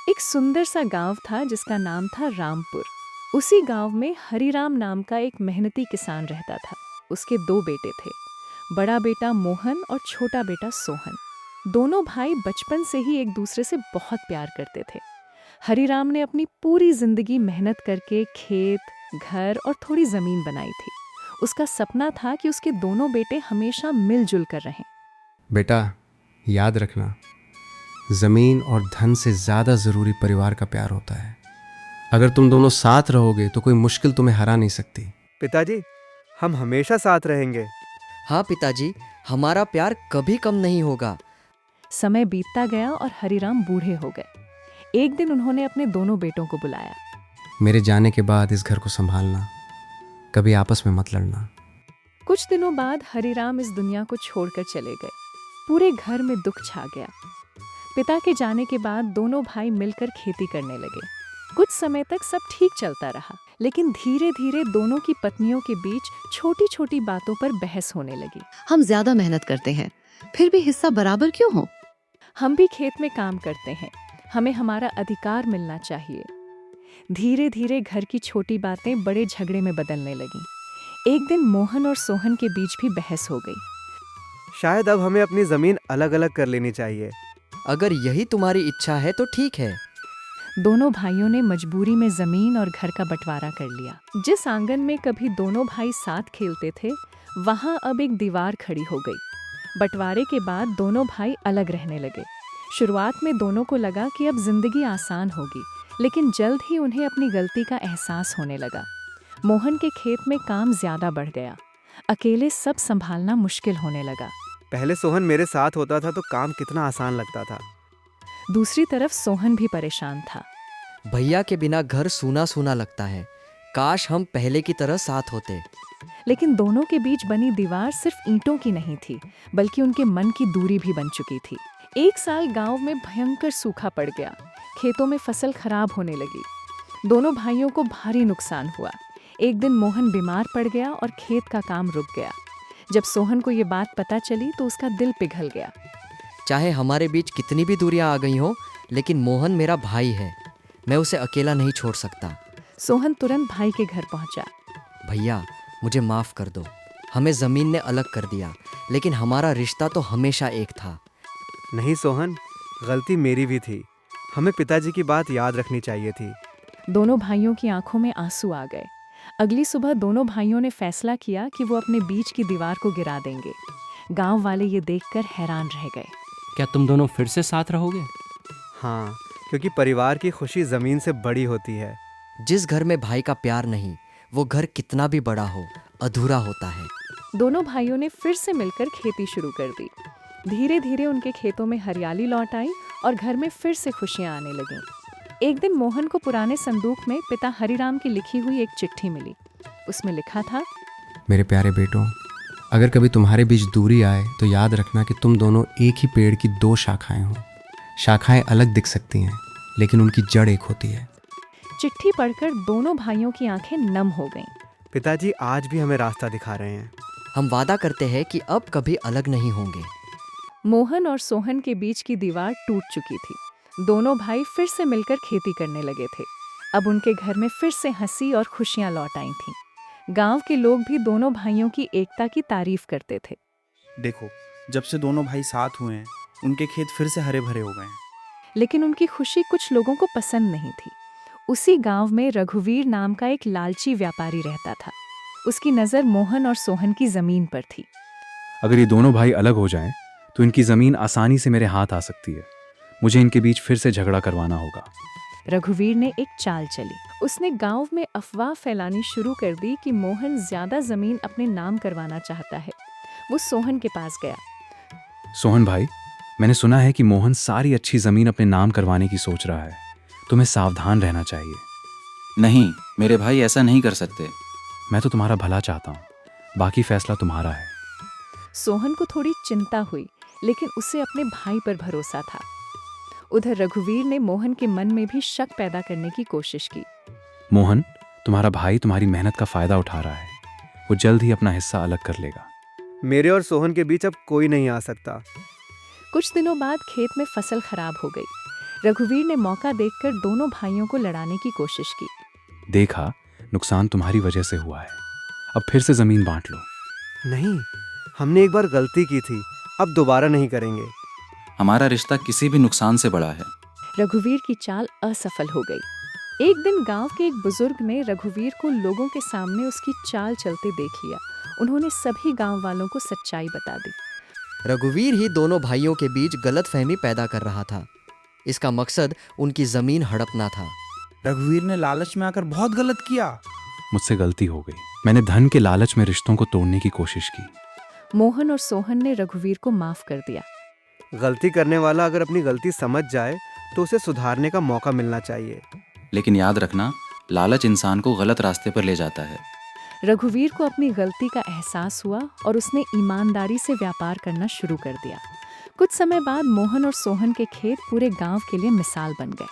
एक सुंदर सा गांव था जिसका नाम था रामपुर। उसी गांव में हरिराम नाम का एक मेहनती किसान रहता था। उसके दो बेटे थे, बड़ा बेटा मोहन और छोटा बेटा सोहन। दोनों भाई बचपन से ही एक दूसरे से बहुत प्यार करते थे। हरिराम ने अपनी पूरी जिंदगी मेहनत करके खेत, घर और थोड़ी जमीन बनाई थी। उसका सपना था कि उसके दोनों बेटे हमेशा मिलजुल कर रहें। बेटा, याद रखना, ज़मीन और धन से ज़्यादा ज़रूरी परिवार का प्यार होता है। अगर तुम दोनों साथ रहोगे तो कोई मुश्किल तुम्हें हरा नहीं सकती। पिताजी, हम हमेशा साथ रहेंगे। हाँ पिताजी, हमारा प्यार कभी कम नहीं होगा। समय बीतता गया और हरिराम बूढ़े हो गए। एक दिन उन्होंने अपने दोनों बेटों को बुलाया। मेरे जाने के बाद इस घर को संभालना, कभी आपस में मत लड़ना। कुछ दिनों बाद हरिराम इस दुनिया को छोड़कर चले गए। पूरे घर में दुख छा गया। पिता के जाने के बाद दोनों भाई मिलकर खेती करने लगे। कुछ समय तक सब ठीक चलता रहा, लेकिन धीरे धीरे दोनों की पत्नियों के बीच छोटी छोटी बातों पर बहस होने लगी। हम ज्यादा मेहनत करते हैं, फिर भी हिस्सा बराबर क्यों हो? हम भी खेत में काम करते हैं, हमें हमारा अधिकार मिलना चाहिए। धीरे धीरे घर की छोटी बातें बड़े झगड़े में बदलने लगीं। एक दिन मोहन और सोहन के बीच भी बहस हो गई। शायद अब हमें अपनी जमीन अलग अलग कर लेनी चाहिए। अगर यही तुम्हारी इच्छा है तो ठीक है। दोनों भाइयों ने मजबूरी में जमीन और घर का बंटवारा कर लिया। जिस आंगन में कभी दोनों भाई साथ खेलते थे, वहां अब एक दीवार खड़ी हो गई। बंटवारे के बाद दोनों भाई अलग रहने लगे। शुरुआत में दोनों को लगा कि अब जिंदगी आसान होगी, लेकिन जल्द ही उन्हें अपनी गलती का एहसास होने लगा। मोहन के खेत में काम ज्यादा बढ़ गया। अकेले सब संभालना मुश्किल होने लगा। पहले सोहन मेरे साथ होता था तो काम कितना आसान लगता था। दूसरी तरफ सोहन भी परेशान था। भैया के बिना घर सूना सूना लगता है। काश हम पहले की तरह साथ होते। लेकिन दोनों के बीच बनी दीवार सिर्फ ईंटों की नहीं थी, बल्कि उनके मन की दूरी भी बन चुकी थी। एक साल गांव में भयंकर सूखा पड़ गया। खेतों में फसल खराब होने लगी। दोनों भाइयों को भारी नुकसान हुआ। एक दिन मोहन बीमार पड़ गया और खेत का काम रुक गया। जब सोहन को ये बात पता चली तो उसका दिल पिघल गया। चाहे हमारे बीच कितनी भी दूरियां आ गई हों, लेकिन मोहन मेरा भाई है। मैं उसे अकेला नहीं छोड़ सकता। सोहन तुरंत भाई के घर पहुंचा। भैया, मुझे माफ कर दो। हमें जमीन ने अलग कर दिया, लेकिन हमारा रिश्ता तो हमेशा एक था। नहीं सोहन, गलती मेरी भी थी। हमें पिताजी की बात याद रखनी चाहिए थी। दोनों भाइयों की आंखों में आंसू आ गए। अगली सुबह दोनों भाइयों ने फैसला किया कि वो अपने बीच की दीवार को गिरा देंगे। गांव वाले ये देखकर हैरान रह गए। क्या तुम दोनों फिर से साथ रहोगे? हाँ, क्योंकि परिवार की खुशी जमीन से बड़ी होती है। जिस घर में भाई का प्यार नहीं, वो घर कितना भी बड़ा हो, अधूरा होता है। दोनों भाइयों ने फिर से मिलकर खेती शुरू कर दी। धीरे धीरे उनके खेतों में हरियाली लौट आई और घर में फिर से खुशियां आने लगीं। एक दिन मोहन को पुराने संदूक में पिता हरिराम की लिखी हुई एक चिट्ठी मिली। उसमें लिखा था, मेरे प्यारे बेटों, अगर कभी तुम्हारे बीच दूरी आए तो याद रखना कि तुम दोनों एक ही पेड़ की दो शाखाएं हो। शाखाएं अलग दिख सकती हैं, लेकिन उनकी जड़ एक होती है। चिट्ठी पढ़कर दोनों भाइयों की आंखें नम हो गईं। पिताजी आज भी हमें रास्ता दिखा रहे हैं। हम वादा करते हैं कि अब कभी अलग नहीं होंगे। मोहन और सोहन के बीच की दीवार टूट चुकी थी। दोनों भाई फिर से मिलकर खेती करने लगे थे। अब उनके घर में फिर से हंसी और खुशियां लौट आई थीं। गांव के लोग भी दोनों भाइयों की एकता की तारीफ करते थे। देखो, जब से दोनों भाई साथ हुए हैं, उनके खेत फिर से हरे भरे हो गए हैं। लेकिन उनकी खुशी कुछ लोगों को पसंद नहीं थी। उसी गांव में रघुवीर नाम का एक लालची व्यापारी रहता था। उसकी नज़र मोहन और सोहन की जमीन पर थी। अगर ये दोनों भाई अलग हो जाएं, तो इनकी जमीन आसानी से मेरे हाथ आ सकती है। मुझे इनके बीच फिर से झगड़ा करवाना होगा। रघुवीर ने एक चाल चली। उसने गांव में अफवाह फैलानी शुरू कर दी कि मोहन ज्यादा जमीन अपने नाम करवाना चाहता है। वो सोहन के पास गया। सोहन भाई, मैंने सुना है कि मोहन सारी अच्छी जमीन अपने नाम करवाने की सोच रहा है। तुम्हें सावधान रहना चाहिए। नहीं, मेरे भाई ऐसा नहीं कर सकते। मैं तो तुम्हारा भला चाहता हूँ, बाकी फैसला तुम्हारा है। सोहन को थोड़ी चिंता हुई, लेकिन उसे अपने भाई पर भरोसा था। उधर रघुवीर ने मोहन के मन में भी शक पैदा करने की कोशिश की। मोहन, तुम्हारा भाई तुम्हारी मेहनत का फायदा उठा रहा है। वो जल्द ही अपना हिस्सा अलग कर लेगा। मेरे और सोहन के बीच अब कोई नहीं आ सकता। कुछ दिनों बाद खेत में फसल खराब हो गई। रघुवीर ने मौका देखकर दोनों भाइयों को लड़ाने की कोशिश की। देखा, नुकसान तुम्हारी वजह से हुआ है। अब फिर से जमीन बांट लो। नहीं, हमने एक बार गलती की थी, अब दोबारा नहीं करेंगे। हमारा रिश्ता किसी भी नुकसान से बड़ा है। रघुवीर की चाल असफल हो गई। एक दिन गांव के एक बुजुर्ग ने रघुवीर को लोगों के सामने उसकी चाल चलते देख लिया। उन्होंने सभी गांव वालों को सच्चाई बता दी। रघुवीर ही दोनों भाइयों के बीच गलतफहमी पैदा कर रहा था। इसका मकसद उनकी जमीन हड़पना था। रघुवीर ने लालच में आकर बहुत गलत किया। मुझसे गलती हो गई। मैंने धन के लालच में रिश्तों को तोड़ने की कोशिश की। मोहन और सोहन ने रघुवीर को माफ कर दिया। गलती करने वाला अगर अपनी गलती समझ जाए तो उसे सुधारने का मौका मिलना चाहिए। लेकिन याद रखना, लालच इंसान को गलत रास्ते पर ले जाता है। रघुवीर को अपनी गलती का एहसास हुआ और उसने ईमानदारी से व्यापार करना शुरू कर दिया। कुछ समय बाद मोहन और सोहन के खेत पूरे गांव के लिए मिसाल बन गए।